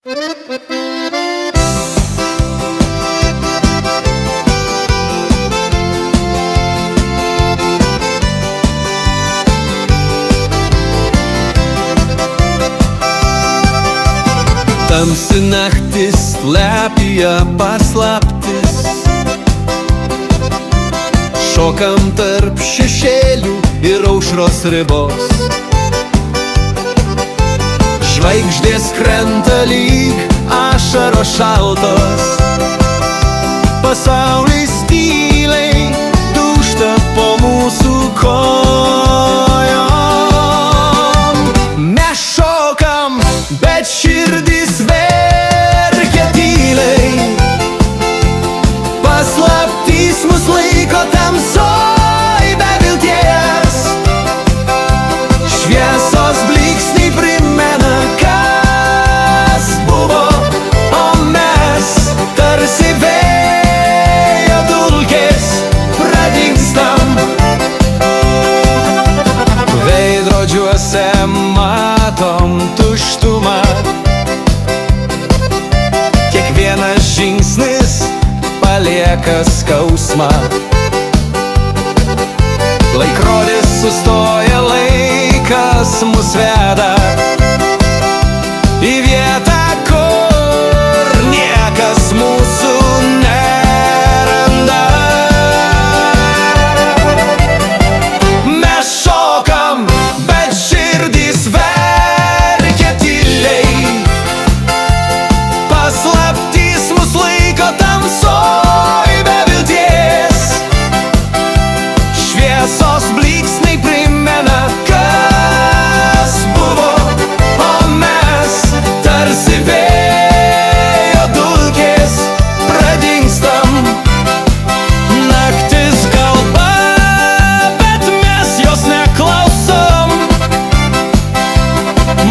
Tamsi naktis slepia paslaptis, šokam tarp šešėlių ir aušros ribos. Žvaigždės krenta lyg ašaros šaltos, pasaulis tyliai dūžta po mūsų kojom. Mes šokam, bet širdis verkia tyliai, paslaptys mus laiko tamsoj be vilties. Šviesos blyksniai primena, kas buvo, o mes tarsi vėjo dulkės pradingstam. Veidrodžiuose matom tuštumą, kiekvienas žingsnis palieka skausmą. Laikrodis sustoja, laikas mus veda į vietą, kur niekas mūsų neranda. Mes šokam, bet širdys verkia tyliai, paslaptys mus laiko tamsoj be vilties. Šviesos blyksniai primena, kas buvo, o mes tarsi vėjo dulkės pradingstam. Naktis kalba, bet mes jos neklausom.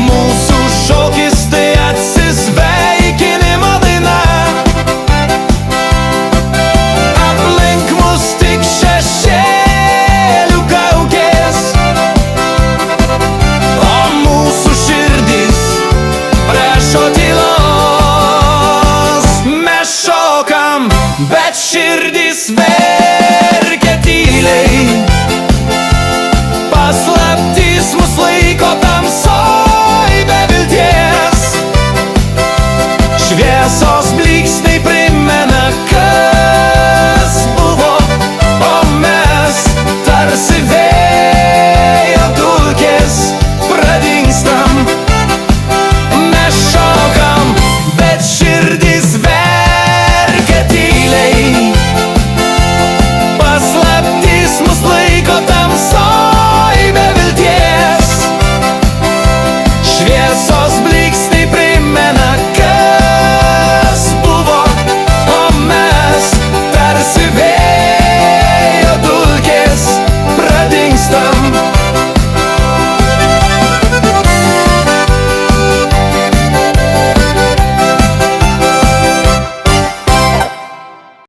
Mūsų šokis tai atsisveikinimo daina. Aplink mus tik šešėlių kaukės, o mūsų širdys prašo tylos. Mes šokam, bet širdys